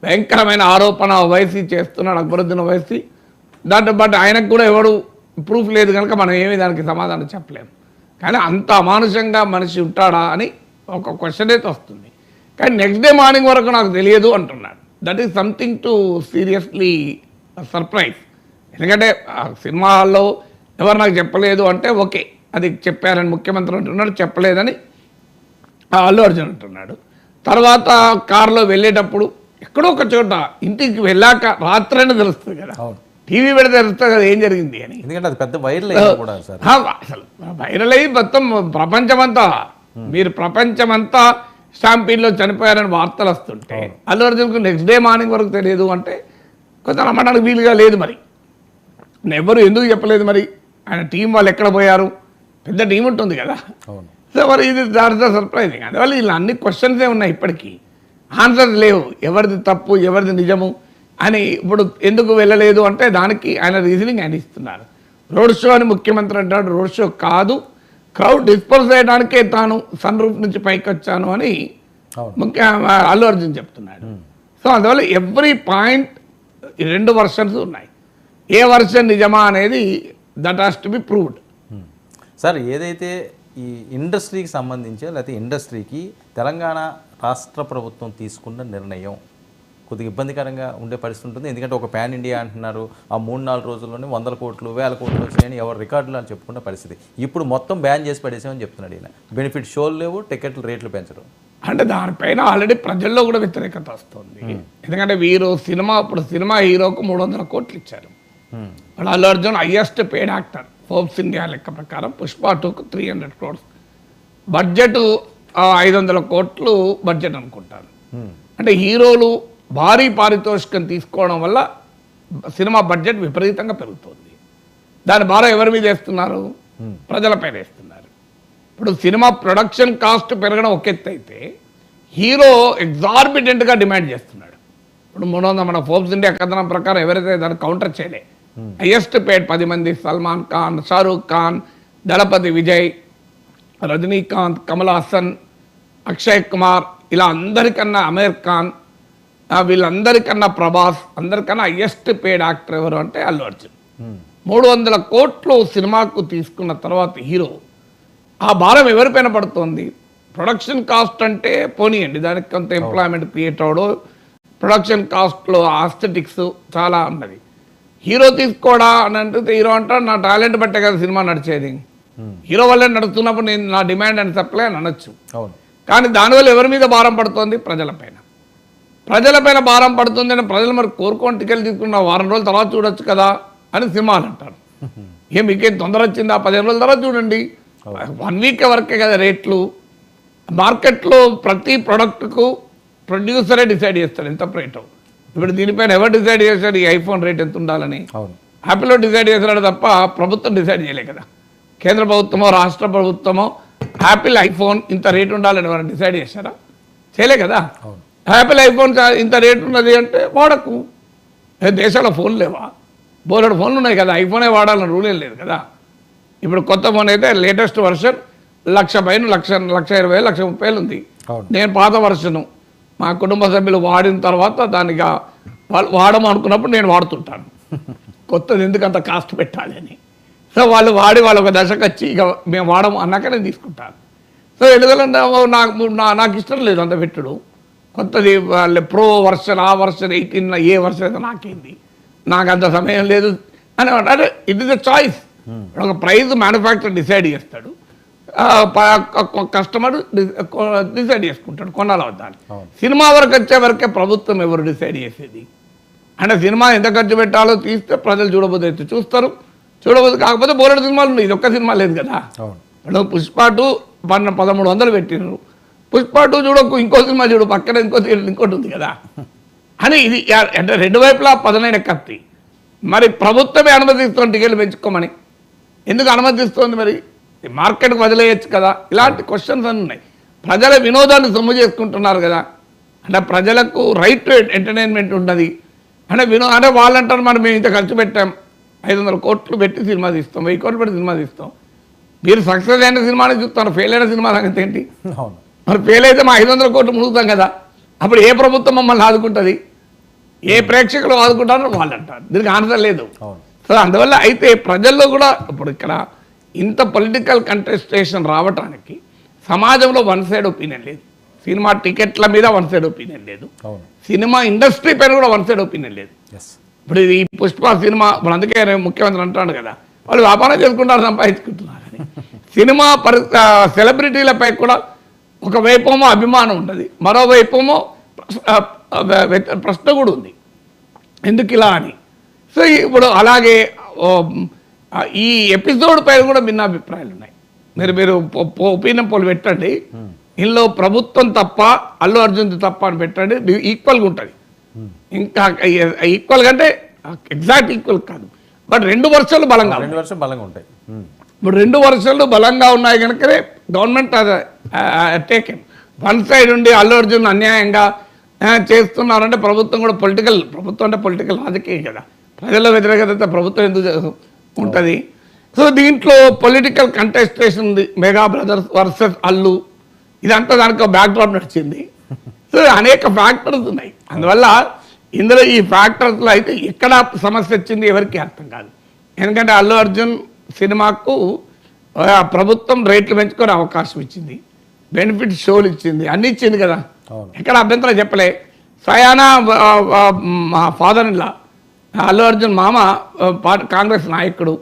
భయంకరమైన ఆరోపణ ఓవైసీ చేస్తున్నాడు అక్బరుద్దీన్ ఓవైసీ. బట్ ఆయనకు కూడా ఎవడు ప్రూఫ్ లేదు కనుక మనం ఏమీ దానికి సమాధానం చెప్పలేము. కానీ అంత అమానుషంగా మనిషి ఉంటాడా అని ఒక క్వశ్చన్ అయితే వస్తుంది. కానీ నెక్స్ట్ డే మార్నింగ్ వరకు నాకు తెలియదు అంటున్నాడు. That is something to seriously surprise. ఎందుకంటే సినిమాల్లో ఎవరు నాకు చెప్పలేదు అంటే ఓకే, అది చెప్పారని ముఖ్యమంత్రి అంటున్నాడు, చెప్పలేదని అల్లు అర్జున్ అంటున్నాడు. తర్వాత కారులో వెళ్ళేటప్పుడు ఎక్కడో ఒక చోట ఇంటికి వెళ్ళాక రాత్రైనా తెలుస్తుంది కదా, టీవీ పెడితే తెలుస్తుంది కదా ఏం జరిగింది అని. ఎందుకంటే అది పెద్ద వైరల్ కూడా సార్. అసలు వైరల్ అయ్యి మొత్తం ప్రపంచమంతా, మీరు ప్రపంచమంతా స్టాంపీడ్లో చనిపోయారని వార్తలు వస్తుంటే అల్లు అర్జున్కు నెక్స్ట్ డే మార్నింగ్ వరకు తెలియదు అంటే కొంత నమ్మడానికి వీలుగా లేదు. మరి ఎవరు ఎందుకు చెప్పలేదు? మరి ఆయన టీం వాళ్ళు ఎక్కడ పోయారు? పెద్ద టీం ఉంటుంది కదా. సో మరి ఇది దాని సర్ప్రైజింగ్. అందువల్ల ఇలా అన్ని క్వశ్చన్సే ఉన్నాయి, ఇప్పటికీ ఆన్సర్స్ లేవు. ఎవరిది తప్పు ఎవరిది నిజము అని ఇప్పుడు ఎందుకు వెళ్ళలేదు అంటే దానికి ఆయన రీజనింగ్ ఆయన ఇస్తున్నారు. రోడ్ షో అని ముఖ్యమంత్రి అంటాడు, రోడ్ షో కాదు, క్రౌడ్ డిస్పర్స్ చేయడానికే తాను సన్ రూఫ్ నుంచి పైకి వచ్చాను అని అల్లు అర్జున్ చెప్తున్నాడు. సో అందువల్ల ఎవ్రీ పాయింట్ 2 వర్షన్స్ ఉన్నాయి. ఏ వర్షన్ నిజమా అనేది that has to be proved. Sir ఏదైతే ఈ ఇండస్ట్రీకి సంబంధించి లేకపోతే ఇండస్ట్రీకి తెలంగాణ రాష్ట్ర ప్రభుత్వం తీసుకున్న నిర్ణయం కొద్దిగా ఇబ్బందికరంగా ఉండే పరిస్థితి ఉంటుంది. ఎందుకంటే ఒక ప్యాన్ ఇండియా అంటున్నారు, ఆ 3-4 రోజుల్లోనే 100 కోట్లు 1000 కోట్లు వచ్చినాయని ఎవరు రికార్డులు అని చెప్పుకున్న పరిస్థితి. ఇప్పుడు మొత్తం బ్యాన్ చేసి పడేసామని చెప్తున్నాడు ఈయన. బెనిఫిట్ షోలు లేవు, టికెట్లు రేట్లు పెంచడం. అంటే దానిపైన ఆల్రెడీ ప్రజల్లో కూడా వ్యతిరేకత వస్తుంది. ఎందుకంటే సినిమా ఇప్పుడు సినిమా హీరోకు 300 కోట్లు ఇచ్చారు. Allu Arjun highest paid actor Forbes India లెక్క ప్రకారం. పుష్ప 2కు 300 crores బడ్జెట్, 500 కోట్లు బడ్జెట్ అనుకుంటారు. అంటే హీరోలు భారీ పారితోషికం తీసుకోవడం వల్ల సినిమా బడ్జెట్ విపరీతంగా పెరుగుతుంది. దాని భారం ఎవరి మీద వేస్తున్నారు? ప్రజలపైన వేస్తున్నారు. ఇప్పుడు సినిమా ప్రొడక్షన్ కాస్ట్ పెరగడం ఒక ఎత్తు అయితే హీరో ఎగ్జార్బిటెంట్గా డిమాండ్ చేస్తున్నాడు. ఇప్పుడు 300 మన ఫోర్బ్స్ ఇండియా కథనం ప్రకారం ఎవరైతే దాన్ని కౌంటర్ చేయలే హైయెస్ట్ పేడ్ 10 మంది, సల్మాన్ ఖాన్, షారూక్ ఖాన్, దళపతి విజయ్, రజనీకాంత్, కమల్ హాసన్, అక్షయ్ కుమార్, ఇలా అందరికన్నా అమీర్ ఖాన్, వీళ్ళందరికన్నా ప్రభాస్, అందరికన్నా హైయెస్ట్ పేడ్ యాక్టర్ ఎవరు అంటే అల్లు అర్జున్. 300 కోట్లు సినిమాకు తీసుకున్న తర్వాత హీరో, ఆ భారం ఎవరిపైన పడుతోంది? ప్రొడక్షన్ కాస్ట్ అంటే పోనీయండి, దానికి కొంత ఎంప్లాయ్మెంట్ క్రియేట్ అవడం, ప్రొడక్షన్ కాస్ట్లో ఆస్థెటిక్స్ చాలా ఉన్నది. హీరో తీసుకోవడా అని అంటే హీరో అంటాడు నా టాలెంట్ బట్టే కదా సినిమా నడిచేది, హీరో వల్లే నడుస్తున్నప్పుడు నేను నా డిమాండ్ అండ్ సప్లై అని అనొచ్చు. కానీ దానివల్ల ఎవరి మీద భారం పడుతోంది? ప్రజలపైన. ప్రజలపైన భారం పడుతుంది అని ప్రజలు మరి కోరుకొని టికెట్ తీసుకున్న వారం రోజుల తర్వాత చూడొచ్చు కదా అని సినిమాలు అంటారు. మీకేం తొందర వచ్చిందా? 15 రోజుల తర్వాత చూడండి. 1 వీక్ వరకే కదా రేట్లు. మార్కెట్లో ప్రతి ప్రోడక్ట్కు ప్రొడ్యూసరే డిసైడ్ చేస్తాడు ఎంత రేటు. ఇప్పుడు దీనిపైన ఎవరు డిసైడ్ చేశాడు ఈ ఐఫోన్ రేట్ ఎంత ఉండాలని? యాపిల్లో డిసైడ్ చేశాడు తప్ప ప్రభుత్వం డిసైడ్ చేయలే కదా. కేంద్ర ప్రభుత్వమో రాష్ట్ర ప్రభుత్వమో యాపిల్ ఐఫోన్ ఇంత రేటు ఉండాలని ఎవరైనా డిసైడ్ చేశారా? చేయలే కదా. యాపిల్ ఐఫోన్ ఇంత రేటు ఉన్నది అంటే వాడకు. దేశంలో ఫోన్లు లేవా? బోలెడు ఫోన్లు ఉన్నాయి కదా, ఐఫోనే వాడాలని రూల్ ఏం లేదు కదా. ఇప్పుడు కొత్త ఫోన్ అయితే లేటెస్ట్ వర్షన్ 1,00,000 పైన 1,20,000 1,30,000 ఉంది. నేను పాత వర్షను మా కుటుంబ సభ్యులు వాడిన తర్వాత దానిగా వాళ్ళు వాడమనుకున్నప్పుడు నేను వాడుతుంటాను. కొత్తది ఎందుకు అంత కాస్ట్ పెట్టాలి అని. సో వాళ్ళు వాడి వాళ్ళు ఒక దశకు వచ్చి ఇక మేము వాడము అన్నాక నేను తీసుకుంటాను. సో ఎందుకంటే నాకు ఇష్టం లేదు అంత పెట్టుడు. కొత్తది ప్రో వర్షన్, ఆ వర్షన్ 18 ఏ వర్షన్ అయితే నాకేంది, నాకు అంత సమయం లేదు అని అంటే ఇట్ ఈస్ ఎ చాయిస్. ఒక ప్రైస్ మ్యానుఫ్యాక్చర్ డిసైడ్ చేస్తాడు, కస్టమర్ డిసైడ్ చేసుకుంటాడు కొనాలి వద్దాని. సినిమా వరకు వచ్చే వరకే ప్రభుత్వం ఎవరు డిసైడ్ చేసేది అంటే సినిమా ఎంత ఖర్చు పెట్టాలో తీస్తే ప్రజలు చూడబోతే అయితే చూస్తారు, చూడబోదు కాకపోతే బోలెడు సినిమాలు ఉన్నాయి. ఇది ఒక్క సినిమా లేదు కదా. ఇప్పుడు పుష్ప 2 1,300 పెట్టినారు. పుష్ప 2 చూడకు, ఇంకో సినిమా చూడు, పక్కన ఇంకోటి ఉంది కదా అని. ఇది అంటే రెండు వైపులా పదనైన కత్తి. మరి ప్రభుత్వమే అనుమతిస్తుంది టికెట్లు పెంచుకోమని. ఎందుకు అనుమతిస్తుంది? మరి మార్కెట్కి వదిలేయచ్చు కదా. ఇలాంటి క్వశ్చన్స్ అన్నీ ఉన్నాయి. ప్రజల వినోదాన్ని సొమ్ము చేసుకుంటున్నారు కదా. అంటే ప్రజలకు రైట్ టు ఎంటర్టైన్మెంట్ ఉన్నది అంటే అంటే వాళ్ళు అంటారు మరి మేము ఇంత ఖర్చు పెట్టాం, 500 కోట్లు పెట్టి సినిమా తీస్తాం, 1000 కోట్లు పెట్టి సినిమా తీస్తాం. మీరు సక్సెస్ అయిన సినిమాని చూస్తారు, ఫెయిల్ అయిన సినిమా సంగతి ఏంటి? మరి ఫెయిల్ అయితే మా 500 కోట్లు మునుగుతాం కదా. అప్పుడు ఏ ప్రభుత్వం మమ్మల్ని ఆదుకుంటుంది? ఏ ప్రేక్షకులు ఆదుకుంటారో వాళ్ళు అంటారు. దీనికి ఆన్సర్ లేదు. సో అందువల్ల అయితే ప్రజల్లో కూడా ఇప్పుడు ఇక్కడ ఇంత పొలిటికల్ కంటెస్టేషన్ రావటానికి సమాజంలో వన్ సైడ్ ఒపీనియన్ లేదు. సినిమా టికెట్ల మీద వన్ సైడ్ ఒపీనియన్ లేదు, సినిమా ఇండస్ట్రీ పైన కూడా వన్ సైడ్ ఒపీనియన్ లేదు. ఇప్పుడు ఈ పుష్ప సినిమా ఇప్పుడు అందుకే ముఖ్యమంత్రి అంటాడు కదా వాళ్ళు వ్యాపారం చేసుకుంటారు, సంపాదించుకుంటున్నారు అని. సినిమా సెలబ్రిటీలపై కూడా ఒకవైపేమో అభిమానం ఉంటుంది, మరోవైపేమో ప్రశ్న కూడా ఉంది ఎందుకు ఇలా అని. సో ఇప్పుడు అలాగే ఈ ఎపిసోడ్ పైన కూడా భిన్న అభిప్రాయాలు ఉన్నాయి. మీరు ఒపీనియన్ పోల్ పెట్టండి, ఇందులో ప్రభుత్వం తప్ప అల్లు అర్జున్ తప్ప అని పెట్టండి, ఈక్వల్గా ఉంటుంది. ఇంకా ఈక్వల్ అంటే ఎగ్జాక్ట్ ఈక్వల్ కాదు, బట్ 2 వర్షాలు బలంగా ఉంటాయి. ఇప్పుడు 2 వర్షాలు బలంగా ఉన్నాయి కనుకనే గవర్నమెంట్ టేకెన్. వన్ సైడ్ ఉండి అల్లు అర్జున్ అన్యాయంగా చేస్తున్నారంటే ప్రభుత్వం కూడా ప్రభుత్వం అంటే పొలిటికల్ రాజకీయం కదా, ప్రజల వ్యతిరేకత ప్రభుత్వం ఎందుకు ఉంటుంది. సో దీంట్లో పొలిటికల్ కంటెస్టేషన్ ఉంది, మెగా బ్రదర్స్ వర్సెస్ అల్లు, ఇదంతా దానికి బ్యాక్డ్రాప్ నడిచింది. సో అనేక ఫ్యాక్టర్స్ ఉన్నాయి. అందువల్ల ఇందులో ఈ ఫ్యాక్టర్స్లో అయితే ఎక్కడ సమస్య వచ్చింది ఎవరికి అర్థం కాదు. ఎందుకంటే అల్లు అర్జున్ సినిమాకు ప్రభుత్వం రేట్లు పెంచుకొని అవకాశం ఇచ్చింది, బెనిఫిట్ షోలు ఇచ్చింది, అన్ని ఇచ్చింది కదా, ఎక్కడ అభ్యంతరం చెప్పలే. సయానా మా ఫాదర్ ఇన్లా అల్లు అర్జున్ మామ కాంగ్రెస్ నాయకుడు,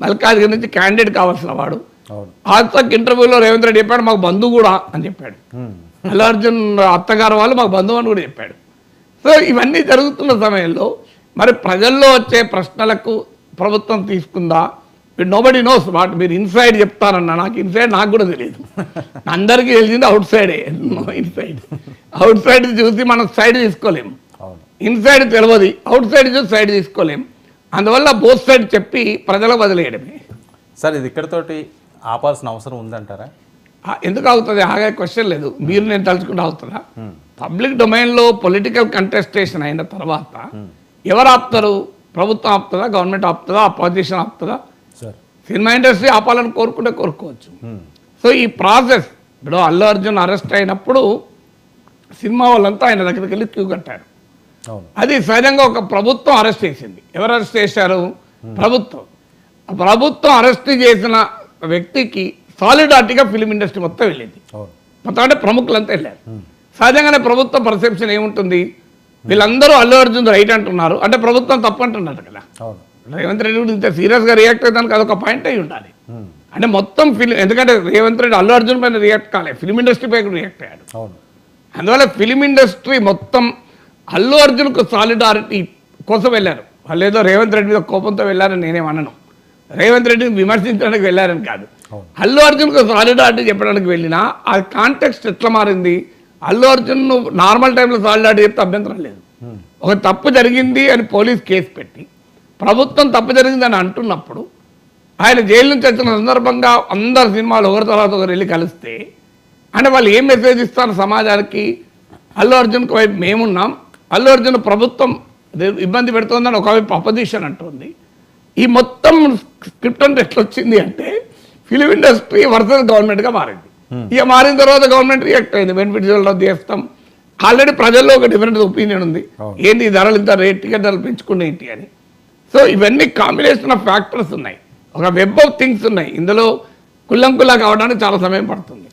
మల్కాజ్గిరి నుంచి క్యాండిడేట్ కావాల్సిన వాడు. ఆజతక్ ఇంటర్వ్యూలో రేవంత్ రెడ్డి చెప్పాడు మాకు బంధువు కూడా అని చెప్పాడు. అల్లు అర్జున్ అత్తగారు వాళ్ళు మాకు బంధువు అని కూడా చెప్పాడు. సో ఇవన్నీ జరుగుతున్న సమయంలో మరి ప్రజల్లో వచ్చే ప్రశ్నలకు ప్రభుత్వం తీసుకుందా? Nobody knows what. మీరు ఇన్సైడ్ చెప్తారన్నా, నాకు ఇన్సైడ్ నాకు కూడా తెలియదు. అందరికీ తెలిసింది అవుట్ సైడే, ఇన్సైడ్. అవుట్ సైడ్ చూసి మనం సైడ్ తీసుకోలేము, ఇన్సైడ్ తెలియదు, అవుట్ సైడ్ చూసి సైడ్ తీసుకోలేము. అందువల్ల బోత్ సైడ్ చెప్పి ప్రజలకు వదిలేయడమే. సార్ ఇది ఇక్కడతోటి ఆపాల్సిన అవసరం ఉందంటారా? ఎందుకు అవుతుంది? ఆగే క్వశ్చన్ లేదు. మీరు నేను తలుచుకుంటూ అవుతుందా? పబ్లిక్ డొమైన్లో పొలిటికల్ కంటెస్టేషన్ అయిన తర్వాత ఎవరు ఆపుతారు? ప్రభుత్వం ఆపుతుందా, గవర్నమెంట్ ఆపుతుందా, అపోజిషన్ ఆపుతుందా? సార్ సినిమా ఇండస్ట్రీ ఆపాలని కోరుకోవచ్చు. సో ఈ ప్రాసెస్ ఇప్పుడు అల్లు అర్జున్ అరెస్ట్ అయినప్పుడు సినిమా వాళ్ళంతా ఆయన దగ్గరికి వెళ్ళి క్యూ కట్టారు. అవును అది సహజంగా ఒక ప్రభుత్వం అరెస్ట్ చేసింది. ఎవరు అరెస్ట్ చేశారు? ప్రభుత్వం. ఆ ప్రభుత్వం అరెస్ట్ చేసిన వ్యక్తికి సాలిడారిటీగా ఫిలిం ఇండస్ట్రీ మొత్తం వెళ్ళింది. అవును మొత్తం అంటే ప్రముఖులంతా వెళ్ళారు. సహజంగానే ప్రభుత్వ పర్సెప్షన్ ఏముంటుంది? వీళ్ళందరూ అల్లు అర్జున్ రైట్ అంటున్నారు అంటే ప్రభుత్వం తప్పు అంటున్నారు కదా. అవును రేవంత్ రెడ్డి కూడా ఇంత సీరియస్గా రియాక్ట్ అయ్యేదానికి అదొక పాయింట్ అయి ఉండాలి. అంటే మొత్తం ఫిలిం, ఎందుకంటే రేవంత్ రెడ్డి అల్లు అర్జున్ పైన రియాక్ట్ కాలేదు, ఫిలిం ఇండస్ట్రీ పై రియాక్ట్ అయ్యాడు. అవును అందువల్ల ఫిలిం ఇండస్ట్రీ మొత్తం అల్లు అర్జున్కు సాలిడారిటీ కోసం వెళ్ళారు. వాళ్ళు ఏదో రేవంత్ రెడ్డి మీద కోపంతో వెళ్ళారని నేనేమన్నాను, రేవంత్ రెడ్డిని విమర్శించడానికి వెళ్ళారని కాదు. అల్లు అర్జున్కు సాలిడారిటీ చెప్పడానికి వెళ్ళినా ఆ కాంటెక్స్ట్ ఎట్లా మారింది? అల్లు అర్జున్ నార్మల్ టైంలో సాలిడారిటీ చెప్తే అభ్యంతరం లేదు. ఒక తప్పు జరిగింది అని పోలీస్ కేసు పెట్టి ప్రభుత్వం తప్పు జరిగిందని అంటున్నప్పుడు ఆయన జైలు నుంచి వచ్చిన సందర్భంగా అందరు సినిమాలు ఒకరి తర్వాత ఒకరు వెళ్ళి కలిస్తే అంటే వాళ్ళు ఏం మెసేజ్ ఇస్తారు సమాజానికి? అల్లు అర్జున్కి వైపు మేమున్నాం, అల్లు అర్జున్ ప్రభుత్వం ఇబ్బంది పెడుతుందని ఒకవైపు అపోజిషన్ అంటుంది. ఈ మొత్తం స్క్రిప్ట్ అంటే ఎట్లా వచ్చింది అంటే ఫిలిం ఇండస్ట్రీ వర్సెస్ గవర్నమెంట్గా మారింది. ఇక మారిన తర్వాత గవర్నమెంట్ రియాక్ట్ అయింది, బెనిఫిట్స్ రద్దు చేస్తాం. ఆల్రెడీ ప్రజల్లో ఒక డిఫరెంట్ ఒపీనియన్ ఉంది, ఏంటి ఈ ధరలు ఇంత టికెట్ ధరలు పెంచుకునే ఏంటి అని. సో ఇవన్నీ కాంబినేషన్ ఆఫ్ ఫ్యాక్టర్స్ ఉన్నాయి, ఒక వెబ్ ఆఫ్ థింగ్స్ ఉన్నాయి. ఇందులో కుల్లంకుల్లా కావడానికి చాలా సమయం పడుతుంది.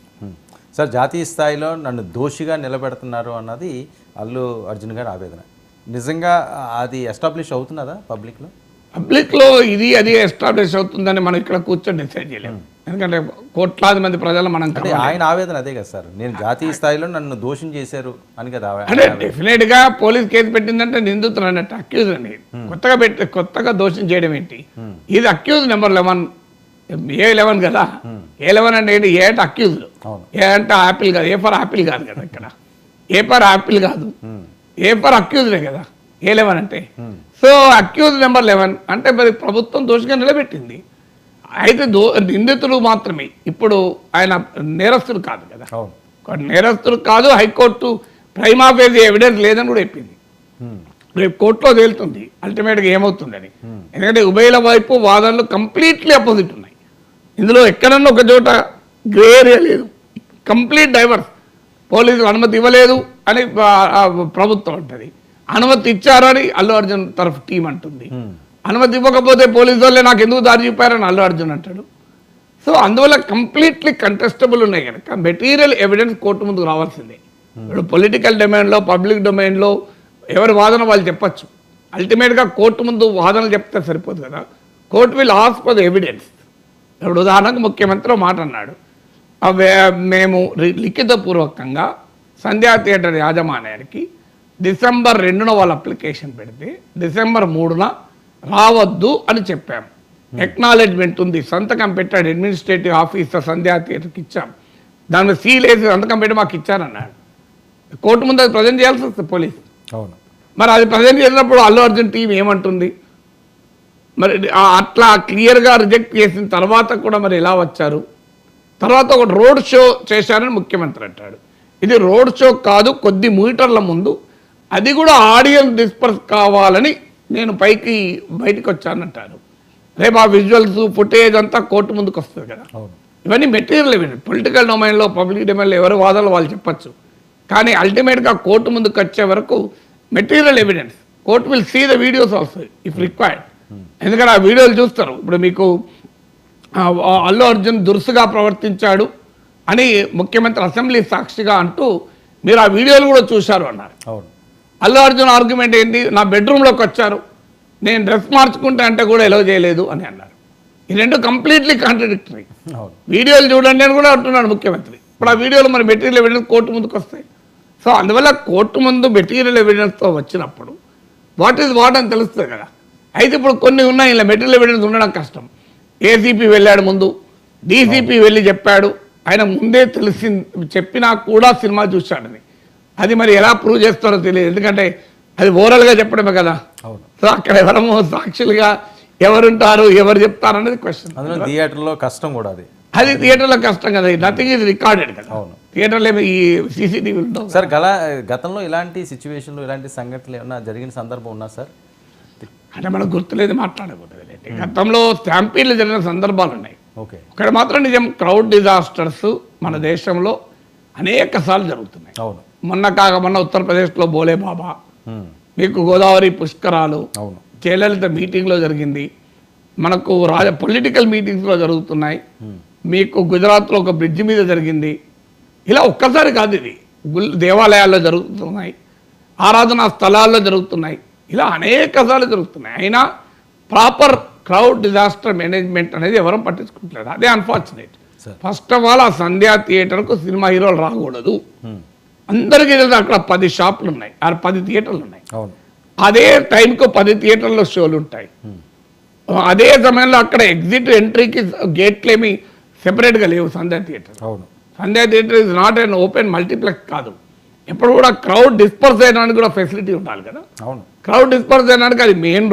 సార్ జాతీయ స్థాయిలో నన్ను దోషిగా నిలబెడుతున్నారు అన్నది అల్లు అర్జున్ గారి ఆవేదన. నిజంగా అది ఎస్టాబ్లిష్ అవుతున్నదా పబ్లిక్లో? పబ్లిక్లో ఇది అది ఎస్టాబ్లిష్ అవుతుందని మనం ఇక్కడ కూర్చొని డిసైడ్ చేయలేము, ఎందుకంటే కోట్లాది మంది ప్రజలు మనం అంటే ఆయన ఆవేదన అదే కదా సార్, నేను జాతీయ స్థాయిలో నన్ను దోషం చేశారు అని కదా. అంటే డెఫినెట్గా పోలీస్ కేసు పెట్టిందంటే నిందితులు అన్నట్టు, అక్యూజ్ అని. కొత్తగా దోషం చేయడం ఏంటి? ఇది అక్యూజ్ నెంబర్ 11, A11 కదా. A11 అంటే ఏంటి? ఏ అంటే అక్యూజ్డ్, ఏ అంటే యాపిల్ కాదు, ఏ ఫర్ యాపిల్ కాదు కదా, ఇక్కడ ఏ ఫర్ యాపిల్ కాదు, ఏ ఫర్ అక్యూజ్డే కదా A11 అంటే. సో అక్యూజ్ నెంబర్ 11 అంటే మరి ప్రభుత్వం దోషిగా నిలబెట్టింది. అయితే నిందితులు మాత్రమే, ఇప్పుడు ఆయన నేరస్తుడు కాదు కదా, నేరస్తుడు కాదు. హైకోర్టు ప్రైమా ఫేసి ఎవిడెన్స్ లేదని కూడా చెప్పింది. రేపు కోర్టులో తేలుతుంది అల్టిమేట్గా ఏమవుతుందని, ఎందుకంటే ఉభయల వైపు వాదనలు కంప్లీట్లీ అపోజిట్ ఉన్నాయి. ఇందులో ఎక్కడన్నా ఒక చోట గ్రే ఏరియా లేదు, కంప్లీట్ డైవర్స్. పోలీసులు అనుమతి ఇవ్వలేదు అని ప్రభుత్వం అంటుంది, అనుమతి ఇచ్చారని అల్లు అర్జున్ తరఫు టీం అంటుంది. అనుమతి ఇవ్వకపోతే పోలీసు వాళ్ళే నాకు ఎందుకు దారి చూపారని అల్లు అర్జున్ అంటాడు. సో అందువల్ల కంప్లీట్లీ కంటెస్టబుల్ ఉన్నాయి కనుక మెటీరియల్ ఎవిడెన్స్ కోర్టు ముందుకు రావాల్సిందే. ఇప్పుడు పొలిటికల్ డొమైన్లో, పబ్లిక్ డొమైన్లో ఎవరి వాదన వాళ్ళు చెప్పచ్చు. అల్టిమేట్గా కోర్టు ముందు వాదనలు చెప్తే సరిపోదు కదా, court will ask for the evidence. ఇప్పుడు ఉదాహరణకు ముఖ్యమంత్రి మాట అన్నాడు, మేము లిఖితపూర్వకంగా సంధ్యా థియేటర్ యాజమాన్యానికి December 2న వాళ్ళు అప్లికేషన్ పెడితే December 3న రావద్దు అని చెప్పాము. ఎక్నాలెడ్జ్మెంట్ ఉంది, సంతకం పెట్టాడు అడ్మినిస్ట్రేటివ్ ఆఫీసర్ సంధ్యా థియేటర్కి ఇచ్చాం, దాని మీద సీల్ వేసి సంతకం పెట్టి మాకు ఇచ్చారన్నాడు. కోర్టు ముందు అది ప్రజెంట్ చేయాల్సి వస్తుంది పోలీసు. అవును, మరి అది ప్రజెంట్ చేసినప్పుడు అల్లు అర్జున్ టీం ఏమంటుంది? మరి అట్లా క్లియర్గా రిజెక్ట్ చేసిన తర్వాత కూడా మరి ఎలా వచ్చారు? తర్వాత ఒక రోడ్ షో చేశారని ముఖ్యమంత్రి అంటాడు. ఇది రోడ్ షో కాదు, కొద్ది మీటర్ల ముందు, అది కూడా ఆడియన్స్ డిస్పర్స్ కావాలని నేను బయటికి వచ్చానంటారు. రేపు ఆ విజువల్స్ ఫుటేజ్ అంతా కోర్టు ముందుకు వస్తుంది కదా. ఇవన్నీ మెటీరియల్ ఎవిడెన్స్. పొలిటికల్ డొమైన్లో, పబ్లిక్ డొమైన్లో ఎవరి వాదనలు వాళ్ళు చెప్పచ్చు, కానీ అల్టిమేట్గా కోర్టు ముందుకు వచ్చే వరకు material evidence. Court will see the videos also if required. ఎందుకంటే ఆ వీడియోలు చూస్తారు. ఇప్పుడు మీకు అల్లు అర్జున్ దురుసుగా ప్రవర్తించాడు అని ముఖ్యమంత్రి అసెంబ్లీ సాక్షిగా అంటూ మీరు ఆ వీడియోలు కూడా చూశారు అన్నారు. అల్లు అర్జున్ ఆర్గ్యుమెంట్ ఏంటి? నా బెడ్రూమ్లోకి వచ్చారు, నేను డ్రెస్ మార్చుకుంటే అంటే కూడా ఎలో చేయలేదు అని అన్నారు. ఈ రెండు కంప్లీట్లీ కాంట్రడిక్టరీ. వీడియోలు చూడండి అని కూడా అంటున్నాడు ముఖ్యమంత్రి. ఇప్పుడు ఆ వీడియోలు మరి మెటీరియల్ ఎవిడెన్స్ కోర్టు ముందుకు వస్తాయి. సో అందువల్ల కోర్టు ముందు మెటీరియల్ ఎవిడెన్స్తో వచ్చినప్పుడు వాట్ ఈజ్ వాట్ అని తెలుస్తుంది కదా. అయితే ఇప్పుడు కొన్ని ఉన్నాయి, ఇలా మెటీరియల్ ఎవిడెన్స్ ఉండడం కష్టం. ఏసీపీ వెళ్ళాడు ముందు, డీసీపీ వెళ్ళి చెప్పాడు, ఆయన ముందే చెప్పినా కూడా సినిమా చూశాడని. అది మరి ఎలా ప్రూవ్ చేస్తారో తెలియదు, ఎందుకంటే అది ఓరల్గా చెప్పడమే కదా. సో అక్కడ ఎవరమో సాక్షులుగా ఎవరుంటారు, ఎవరు చెప్తారు అనేది క్వశ్చన్. థియేటర్లో కష్టం కూడా అది థియేటర్లో కష్టం కదా, నథింగ్ ఈజ్ రికార్డెడ్ కదా. థియేటర్లో ఈ సీసీటీవీ ఉంటాం. సార్ గతంలో ఇలాంటి సిచ్యువేషన్లు, ఇలాంటి సంఘటనలు ఏమన్నా జరిగిన సందర్భం ఉన్నా సార్? అంటే మనకు గుర్తులేదు మాట్లాడకూడదు. గతంలో స్టాంపీడ్లు జరిగిన సందర్భాలు ఉన్నాయి. ఓకే. ఇక్కడ మాత్రం నిజం క్రౌడ్ డిజాస్టర్స్ మన దేశంలో అనేక సార్లు జరుగుతున్నాయి. అవును. మొన్న ఉత్తరప్రదేశ్లో బోలే బాబా, ఉమ్. మీకు గోదావరి పుష్కరాలు, అవును. జయలలిత మీటింగ్లో జరిగింది, మనకు పొలిటికల్ మీటింగ్స్లో జరుగుతున్నాయి, మీకు గుజరాత్లో ఒక బ్రిడ్జ్ మీద జరిగింది. ఇలా ఒక్కసారి కాదు, ఇది దేవాలయాల్లో జరుగుతున్నాయి, ఆరాధనా స్థలాల్లో జరుగుతున్నాయి, ఇలా అనేక సార్లు జరుగుతున్నాయి. అయినా ప్రాపర్ క్రౌడ్ డిజాస్టర్ మేనేజ్మెంట్ అనేది ఎవరూ పట్టించుకుంటలేదు. అదే అన్ఫార్చునేట్. ఫస్ట్ ఆఫ్ ఆల్ ఆ సంధ్యా థియేటర్కు సినిమా హీరోలు రాకూడదు. అందరికీ తెలుసు అక్కడ 10 షాపులు ఉన్నాయి, 10 థియేటర్లు ఉన్నాయి. అవును. అదే టైంకు 10 థియేటర్లో షోలు ఉంటాయి. అదే సమయంలో అక్కడ ఎగ్జిట్ ఎంట్రీకి గేట్లు ఏమి సెపరేట్గా లేవు. సంధ్యా థియేటర్, అవును. Sandhya theatre is not an open multiplex కాదు. ఎప్పుడు కూడా క్రౌడ్ డిస్పర్స్ చేయడానికి కూడా ఫెసిలిటీ ఉండాలి కదా. అవును. క్రౌడ్ డిస్పర్స్ చేయడానికి అది మెయిన్